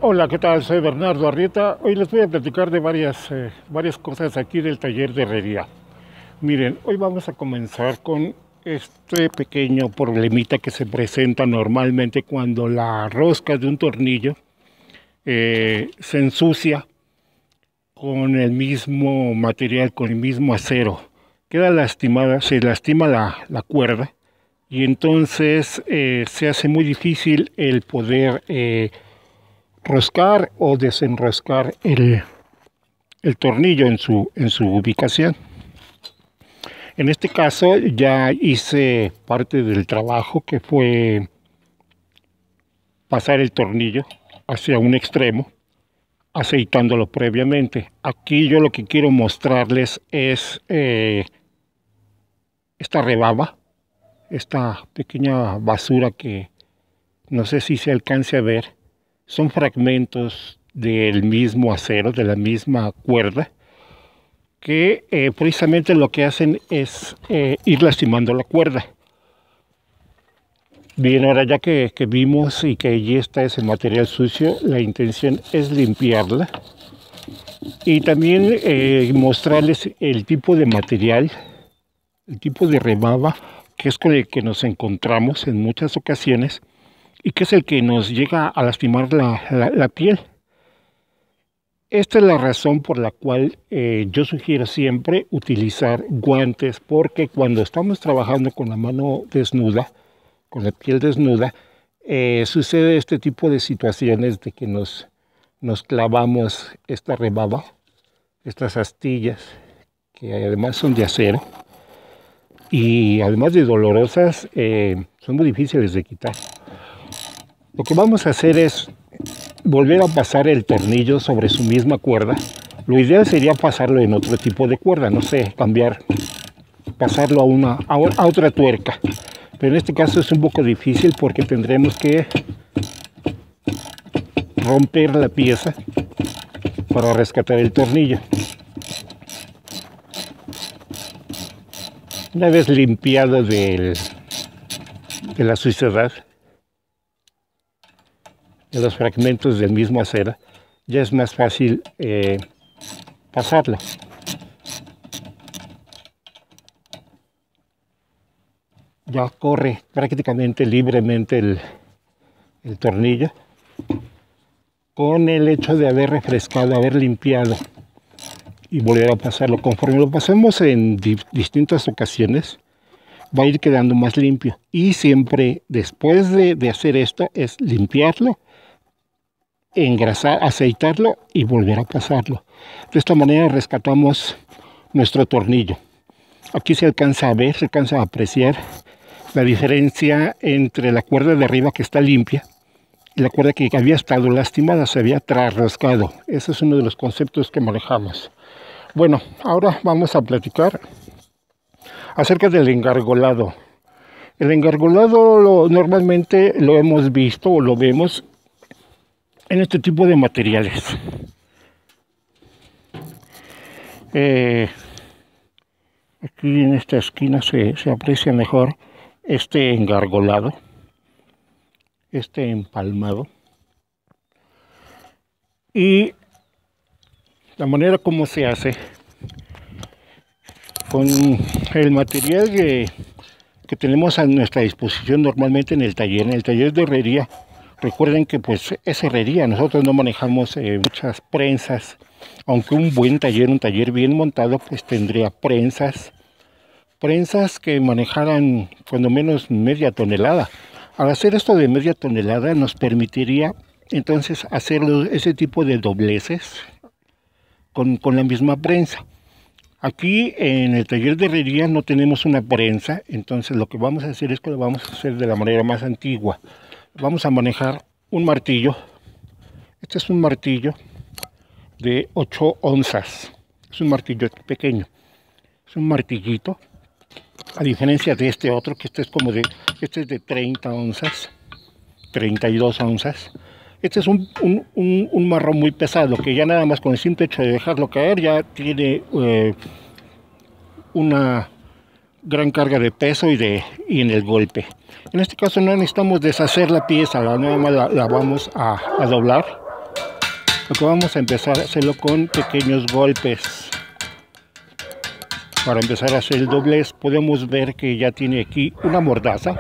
Hola, ¿qué tal? Soy Bernardo Arrieta. Hoy les voy a platicar de varias cosas aquí del taller de herrería. Miren, hoy vamos a comenzar con este pequeño problemita que se presenta normalmente cuando la rosca de un tornillo se ensucia con el mismo material, con el mismo acero. Queda lastimada, se lastima la cuerda y entonces se hace muy difícil el poder roscar o desenroscar el tornillo en su ubicación. En este caso ya hice parte del trabajo, que fue pasar el tornillo hacia un extremo, aceitándolo previamente. Aquí yo lo que quiero mostrarles es esta rebaba, esta pequeña basura que no sé si se alcance a ver. Son fragmentos del mismo acero, de la misma cuerda, que precisamente lo que hacen es ir lastimando la cuerda. Bien, ahora ya que vimos y que allí está ese material sucio, la intención es limpiarla y también mostrarles el tipo de material, el tipo de rebaba que es con el que nos encontramos en muchas ocasiones y que es el que nos llega a lastimar la piel. Esta es la razón por la cual yo sugiero siempre utilizar guantes, porque cuando estamos trabajando con la mano desnuda, con la piel desnuda, sucede este tipo de situaciones de que nos clavamos esta rebaba, estas astillas, que además son de acero, y además de dolorosas, son muy difíciles de quitar. Lo que vamos a hacer es volver a pasar el tornillo sobre su misma cuerda. Lo ideal sería pasarlo en otro tipo de cuerda, no sé, cambiar, pasarlo a otra tuerca. Pero en este caso es un poco difícil porque tendremos que romper la pieza para rescatar el tornillo. Una vez limpiado de la suciedad, de los fragmentos del mismo acero, ya es más fácil pasarlo. Ya corre prácticamente libremente el tornillo, con el hecho de haber refrescado, haber limpiado y volver a pasarlo. Conforme lo pasemos en distintas ocasiones, va a ir quedando más limpio. Y siempre después de hacer esto es limpiarlo, engrasar, aceitarlo y volver a pasarlo. De esta manera rescatamos nuestro tornillo. Aquí se alcanza a ver, se alcanza a apreciar la diferencia entre la cuerda de arriba, que está limpia, y la cuerda que había estado lastimada, se había trasroscado. Ese es uno de los conceptos que manejamos. Bueno, ahora vamos a platicar acerca del engargolado. El engargolado normalmente lo hemos visto o lo vemos en este tipo de materiales. Aquí en esta esquina se aprecia mejor este engargolado, este empalmado, y la manera como se hace con el material que tenemos a nuestra disposición normalmente en el taller de herrería. Recuerden que pues es herrería, nosotros no manejamos muchas prensas, aunque un buen taller, un taller bien montado, pues tendría prensas que manejaran cuando menos media tonelada. Al hacer esto de media tonelada nos permitiría entonces hacer ese tipo de dobleces con la misma prensa. Aquí en el taller de herrería no tenemos una prensa, entonces lo que vamos a hacer es que lo vamos a hacer de la manera más antigua. Vamos a manejar un martillo. Este es un martillo de 8 onzas. Es un martillo pequeño. Es un martillito. A diferencia de este otro, que este es de 30 onzas, 32 onzas. Este es un marrón muy pesado, que ya nada más con el simple hecho de dejarlo caer ya tiene una gran carga de peso y en el golpe. En este caso no necesitamos deshacer la pieza, nada más la vamos a doblar Lo que vamos a empezar a hacerlo con pequeños golpes. Para empezar a hacer el doblez, podemos ver que ya tiene aquí una mordaza.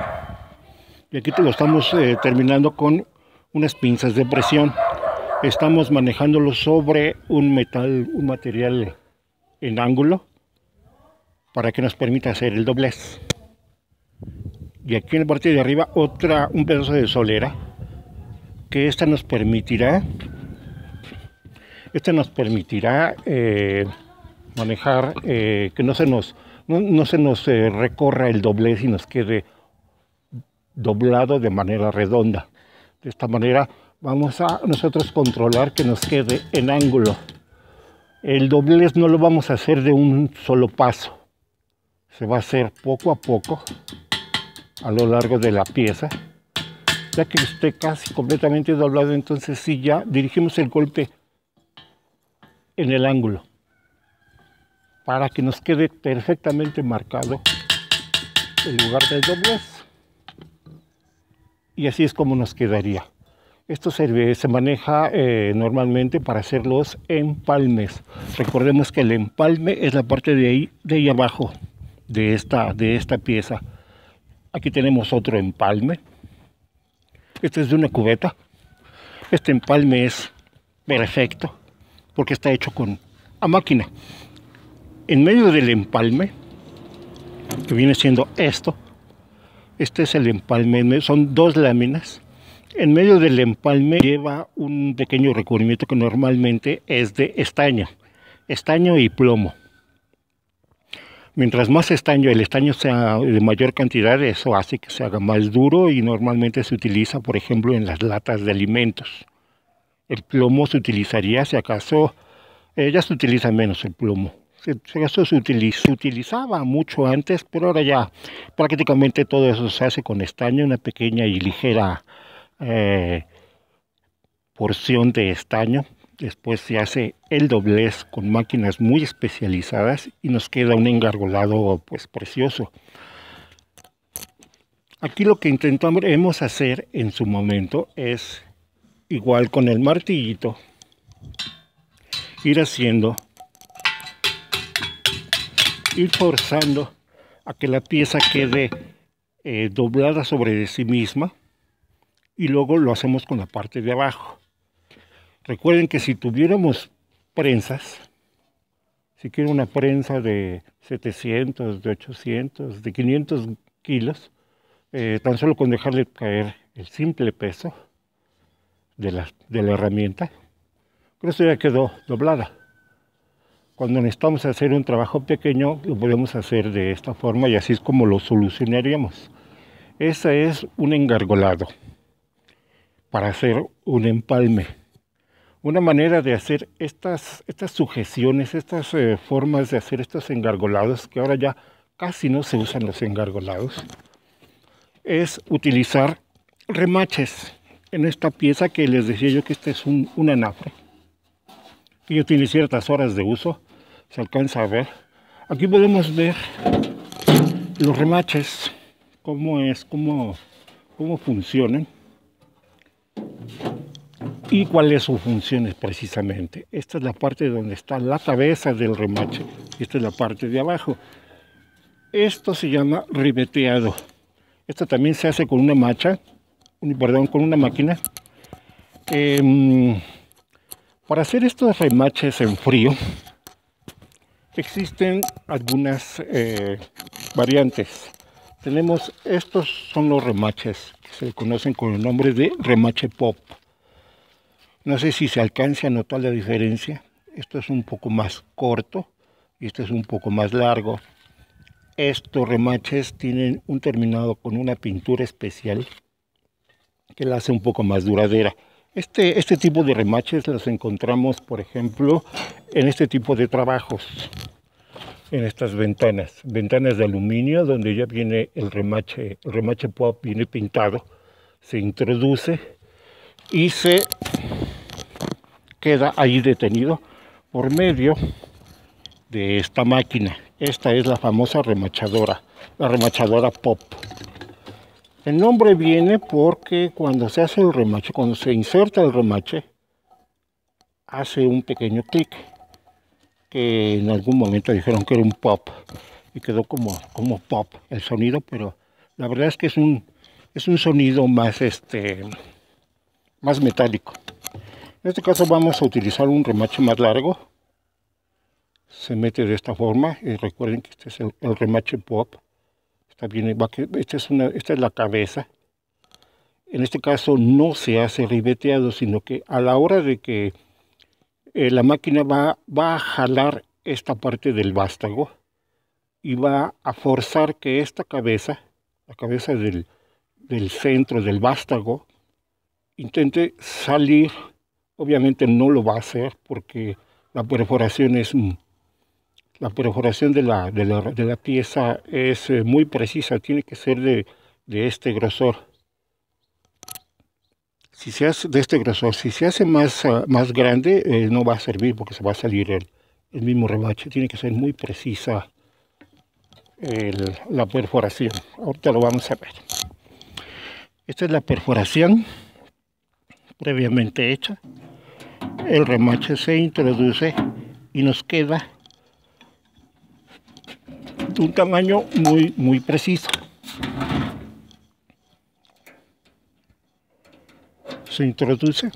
Y aquí lo estamos terminando con unas pinzas de presión. Estamos manejándolo sobre un material en ángulo para que nos permita hacer el doblez. Y aquí en la parte de arriba un pedazo de solera, que esta nos permitirá manejar que no se nos recorra el doblez y nos quede doblado de manera redonda. De esta manera vamos a nosotros controlar que nos quede en ángulo. El doblez no lo vamos a hacer de un solo paso, se va a hacer poco a poco a lo largo de la pieza, ya que esté casi completamente doblado. Entonces sí, ya dirigimos el golpe en el ángulo para que nos quede perfectamente marcado el lugar del doblez. Y así es como nos quedaría. Esto se maneja normalmente para hacer los empalmes. Recordemos que el empalme es la parte de ahí abajo de esta pieza. Aquí tenemos otro empalme. Este es de una cubeta. Este empalme es perfecto porque está hecho a máquina. En medio del empalme, que viene siendo esto, este es el empalme, son dos láminas. En medio del empalme lleva un pequeño recubrimiento que normalmente es de estaño y plomo. Mientras más el estaño sea de mayor cantidad, eso hace que se haga más duro y normalmente se utiliza, por ejemplo, en las latas de alimentos. El plomo se utilizaría, si acaso, ya se utiliza menos el plomo. Eso se utilizaba mucho antes, pero ahora ya prácticamente todo eso se hace con estaño, una pequeña y ligera porción de estaño. Después se hace el doblez con máquinas muy especializadas y nos queda un engargolado pues precioso. Aquí lo que intentamos hacer en su momento es, igual con el martillito, ir forzando a que la pieza quede doblada sobre de sí misma, y luego lo hacemos con la parte de abajo. Recuerden que si tuviéramos prensas, si quiero una prensa de 700, de 800, de 500 kilos, tan solo con dejarle caer el simple peso de la herramienta, con esto ya quedó doblada. Cuando necesitamos hacer un trabajo pequeño, lo podemos hacer de esta forma y así es como lo solucionaríamos. Ese es un engargolado para hacer un empalme. Una manera de hacer estas sujeciones, estas formas de hacer estos engargolados, que ahora ya casi no se usan los engargolados, es utilizar remaches en esta pieza, que les decía yo que este es un anafre, que ya tiene ciertas horas de uso. Se alcanza a ver. Aquí podemos ver los remaches, cómo funcionan y cuál es su función precisamente. Esta es la parte donde está la cabeza del remache y esta es la parte de abajo. Esto se llama ribeteado. Esto también se hace con una con una máquina. Para hacer estos remaches en frío existen algunas variantes. Estos son los remaches que se conocen con el nombre de remache pop. No sé si se alcanza a notar la diferencia. Esto es un poco más corto y esto es un poco más largo. Estos remaches tienen un terminado con una pintura especial que la hace un poco más duradera. Este tipo de remaches los encontramos, por ejemplo, en este tipo de trabajos, en estas ventanas de aluminio, donde ya viene el remache pop, viene pintado, se introduce y se queda ahí detenido por medio de esta máquina. Esta es la famosa remachadora, la remachadora pop. El nombre viene porque cuando se hace el remache, cuando se inserta el remache, hace un pequeño clic, que en algún momento dijeron que era un pop y quedó como pop el sonido, pero la verdad es que es un sonido más más metálico. En este caso vamos a utilizar un remache más largo. Se mete de esta forma y recuerden que este es el remache pop. Esta es la cabeza. En este caso no se hace ribeteado, sino que a la hora de que la máquina va a jalar esta parte del vástago y va a forzar que esta cabeza, la cabeza del centro del vástago, intente salir. Obviamente no lo va a hacer porque la perforación de la pieza es muy precisa, tiene que ser de este grosor. Si se hace de este grosor, si se hace más grande, no va a servir porque se va a salir el mismo remache. Tiene que ser muy precisa la perforación. Ahorita lo vamos a ver. Esta es la perforación previamente hecha. El remache se introduce y nos queda de un tamaño muy preciso. Se introduce.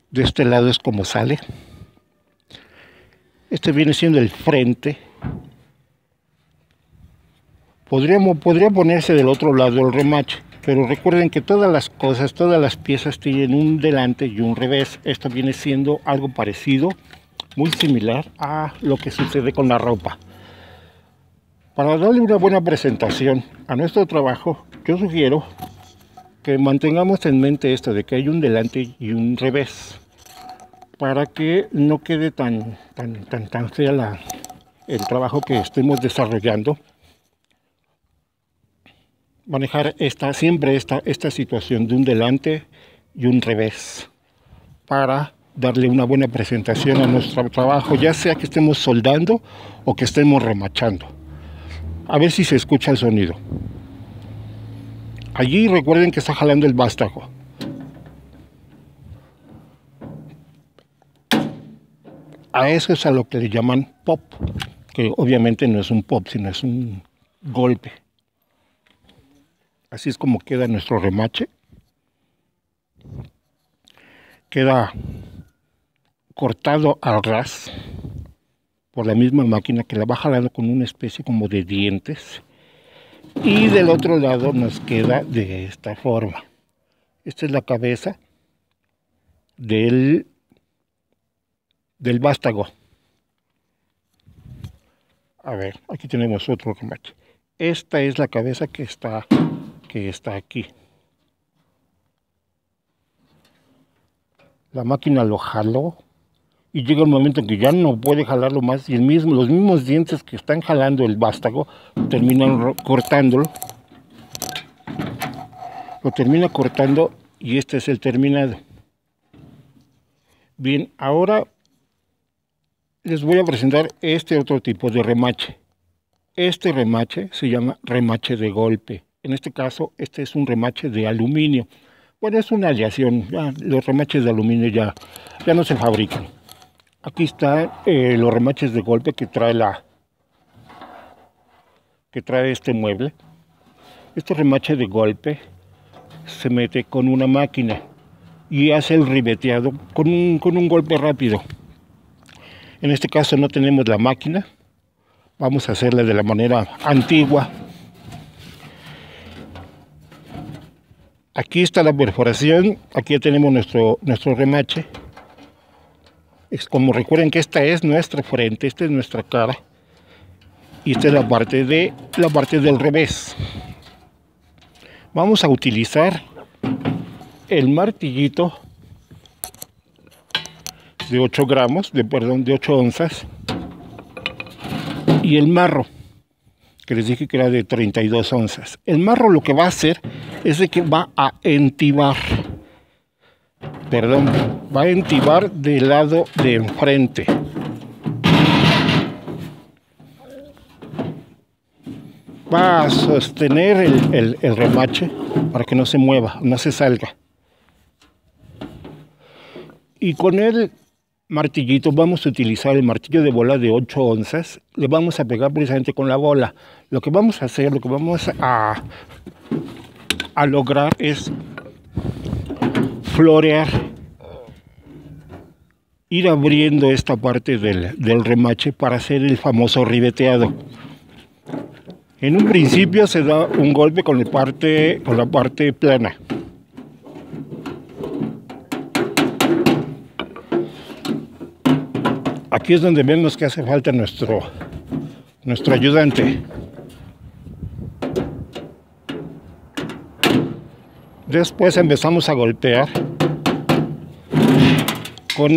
De este lado es como sale. Este viene siendo el frente. Podría ponerse del otro lado el remache, pero recuerden que todas las piezas tienen un delante y un revés. Esto viene siendo algo parecido, muy similar a lo que sucede con la ropa. Para darle una buena presentación a nuestro trabajo, yo sugiero que mantengamos en mente esto de que hay un delante y un revés, para que no quede tan fea el trabajo que estemos desarrollando. Manejar siempre esta situación de un delante y un revés para darle una buena presentación a nuestro trabajo, ya sea que estemos soldando o que estemos remachando. A ver si se escucha el sonido. Allí recuerden que está jalando el vástago. A eso es a lo que le llaman pop, que obviamente no es un pop, sino es un golpe. Así es como queda nuestro remache. Queda cortado al ras por la misma máquina que la va jalando con una especie como de dientes. Y del otro lado nos queda de esta forma. Esta es la cabeza del vástago. A ver, aquí tenemos otro remache. Esta es la cabeza que está aquí. La máquina lo jaló y llega un momento en que ya no puede jalarlo más y los mismos dientes que están jalando el vástago terminan cortándolo. Lo termina cortando y este es el terminado. Bien, ahora les voy a presentar este otro tipo de remache. Este remache se llama remache de golpe. En este caso, este es un remache de aluminio. Bueno, es una aleación. Los remaches de aluminio ya no se fabrican. Aquí están los remaches de golpe que trae este mueble. Este remache de golpe se mete con una máquina y hace el ribeteado con un golpe rápido. En este caso no tenemos la máquina. Vamos a hacerla de la manera antigua. Aquí está la perforación. Aquí ya tenemos nuestro remache. Es como recuerden que esta es nuestra frente, esta es nuestra cara. Y esta es la parte del revés. Vamos a utilizar el martillito de 8 gramos, de 8 onzas. Y el marro, que les dije que era de 32 onzas. El marro lo que va a hacer es de que va a entibar. Va a entibar del lado de enfrente. Va a sostener el remache para que no se mueva, no se salga. Y con el martillito vamos a utilizar el martillo de bola de 8 onzas. Le vamos a pegar precisamente con la bola. Lo que vamos a hacer, lo que vamos a lograr es florear, ir abriendo esta parte del remache para hacer el famoso ribeteado. En un principio se da un golpe con la parte plana. Aquí es donde vemos que hace falta nuestro ayudante. Después empezamos a golpear con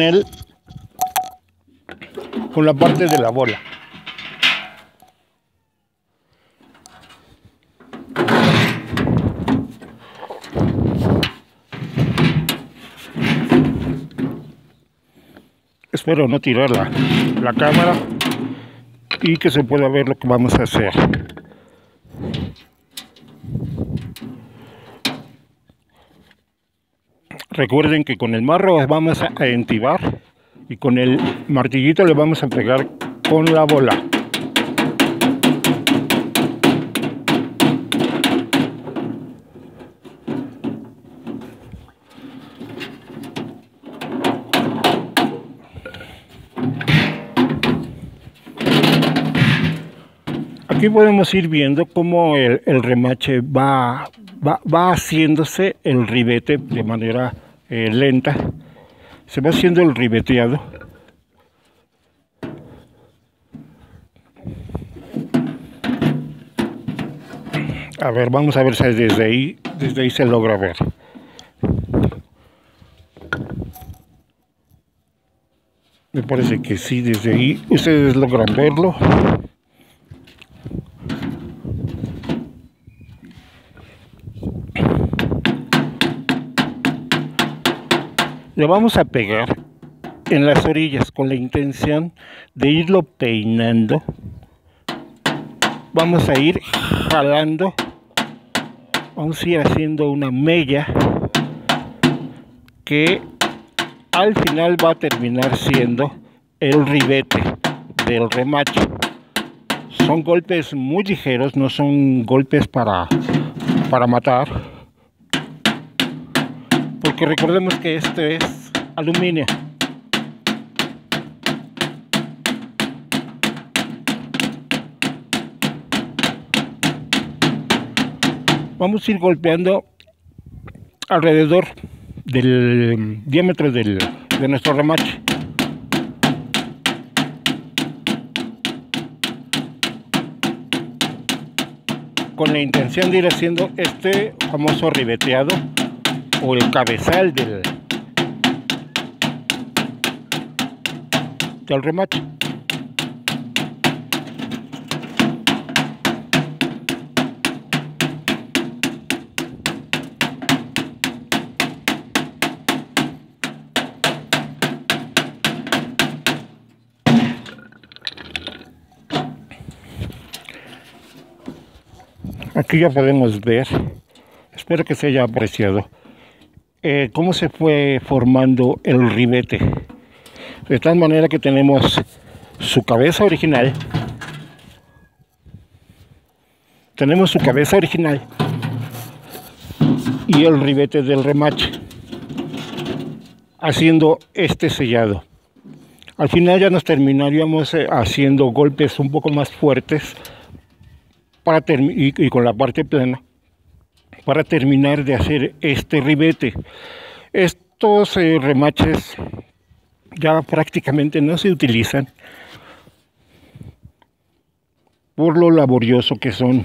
la parte de la bola. Espero no tirar la cámara y que se pueda ver lo que vamos a hacer. Recuerden que con el marro vamos a entibar y con el martillito le vamos a pegar con la bola. Aquí podemos ir viendo cómo el remache va haciéndose el ribete de manera lenta. Se va haciendo el ribeteado. A ver, vamos a ver si desde ahí se logra ver. Me parece que sí, desde ahí ustedes logran verlo. Le vamos a pegar en las orillas con la intención de irlo peinando. Vamos a ir jalando, vamos a ir haciendo una mella que al final va a terminar siendo el ribete del remache. Son golpes muy ligeros, no son golpes para matar, porque recordemos que este es aluminio. Vamos a ir golpeando alrededor del diámetro de nuestro remache. Con la intención de ir haciendo este famoso ribeteado o el cabezal del remache. Aquí ya podemos ver, espero que se haya apreciado, cómo se fue formando el ribete. De tal manera que tenemos su cabeza original, y el ribete del remache, haciendo este sellado. Al final ya nos terminaríamos haciendo golpes un poco más fuertes y con la parte plana para terminar de hacer este ribete. Estos remaches ya prácticamente no se utilizan por lo laborioso que son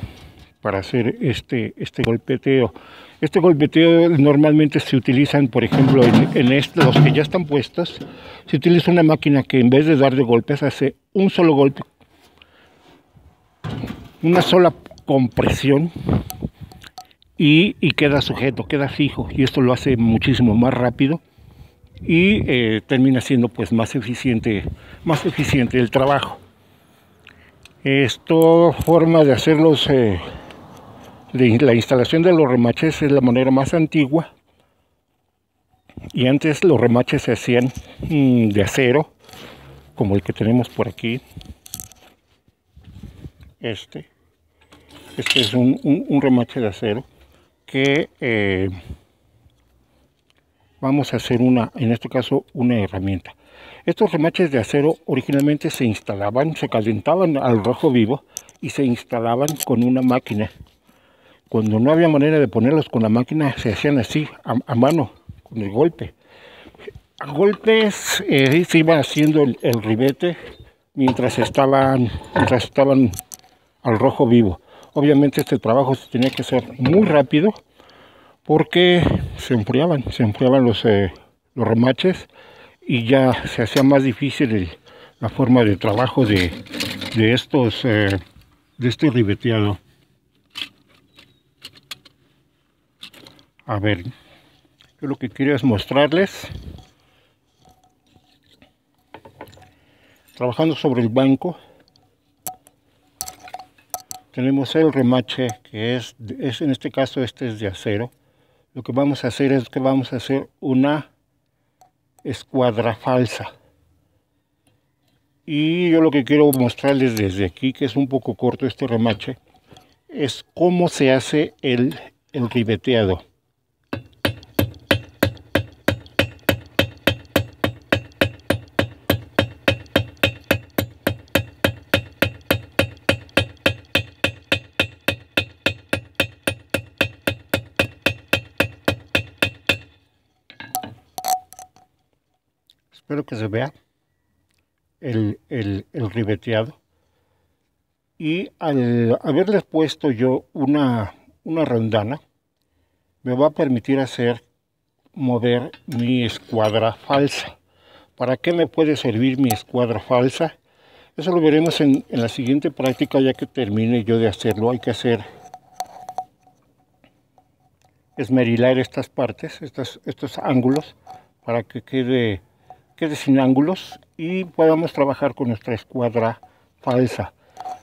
para hacer este golpeteo. Este golpeteo normalmente se utilizan, por ejemplo, en los que ya están puestos, se utiliza una máquina que en vez de dar de golpes hace un solo golpe, una sola compresión, y queda sujeto, queda fijo, y esto lo hace muchísimo más rápido y termina siendo pues más eficiente el trabajo. Esta forma de hacerlos, de la instalación de los remaches, es la manera más antigua Y antes los remaches se hacían de acero, como el que tenemos por aquí. Este es un remache de acero que vamos a hacer en este caso, una herramienta. Estos remaches de acero originalmente se instalaban, se calentaban al rojo vivo y se instalaban con una máquina. Cuando no había manera de ponerlos con la máquina, se hacían así, a mano, con el golpe. A golpes se iba haciendo el ribete mientras estaban al rojo vivo. Obviamente este trabajo se tenía que hacer muy rápido porque se enfriaban los remaches y ya se hacía más difícil la forma de trabajo de este ribeteado. A ver, yo lo que quiero es mostrarles, trabajando sobre el banco, tenemos el remache que es en este caso este es de acero. Lo que vamos a hacer es que vamos a hacer una escuadra falsa. Y yo lo que quiero mostrarles desde aquí, que es un poco corto este remache, es cómo se hace el ribeteado. Espero que se vea el ribeteado. Y al haberles puesto yo una rondana, me va a permitir mover mi escuadra falsa. ¿Para qué me puede servir mi escuadra falsa? Eso lo veremos en la siguiente práctica, ya que termine yo de hacerlo. Hay que esmerilar estas partes, estos ángulos, para que quede sin ángulos y podamos trabajar con nuestra escuadra falsa.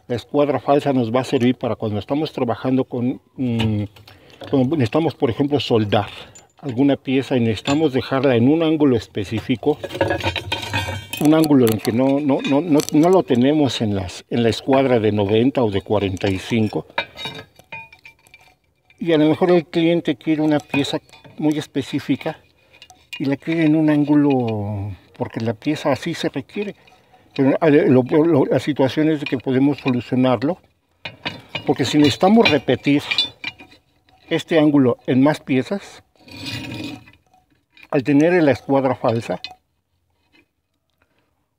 La escuadra falsa nos va a servir para cuando estamos trabajando cuando necesitamos, por ejemplo, soldar alguna pieza y necesitamos dejarla en un ángulo específico, un ángulo en el que no lo tenemos en la escuadra de 90 o de 45, y a lo mejor el cliente quiere una pieza muy específica y la quiere en un ángulo porque la pieza así se requiere. Pero la situación es de que podemos solucionarlo, porque si necesitamos repetir este ángulo en más piezas, al tener la escuadra falsa,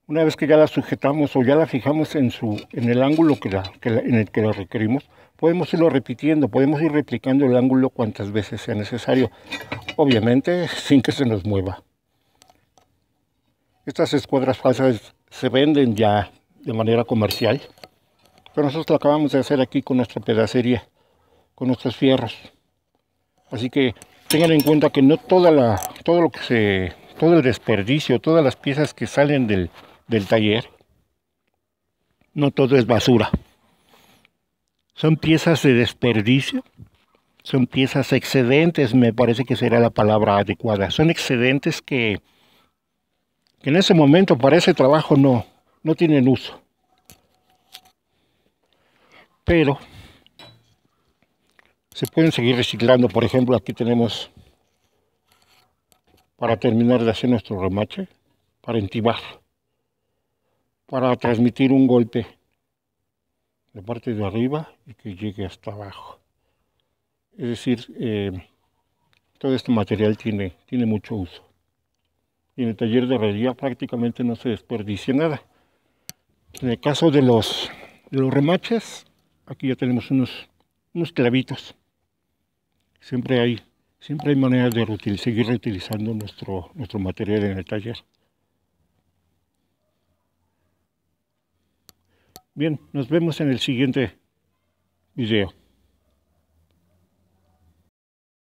una vez que ya la sujetamos o ya la fijamos en el ángulo en el que la requerimos, podemos irlo repitiendo, podemos ir replicando el ángulo cuantas veces sea necesario, obviamente sin que se nos mueva. Estas escuadras falsas se venden ya de manera comercial, pero nosotros lo acabamos de hacer aquí con nuestra pedacería, con nuestros fierros. Así que tengan en cuenta que no todo el desperdicio, todas las piezas que salen del taller, no todo es basura. Son piezas de desperdicio, son piezas excedentes, me parece que será la palabra adecuada. Son excedentes que en ese momento para ese trabajo no tienen uso. Pero se pueden seguir reciclando. Por ejemplo, aquí tenemos, para terminar de hacer nuestro remache, para entibar, para transmitir un golpe de parte de arriba y que llegue hasta abajo. Es decir, todo este material tiene mucho uso. Y en el taller de herrería prácticamente no se desperdicia nada. En el caso de los remaches, aquí ya tenemos unos clavitos. Siempre hay maneras de seguir reutilizando nuestro material en el taller. Bien, nos vemos en el siguiente video.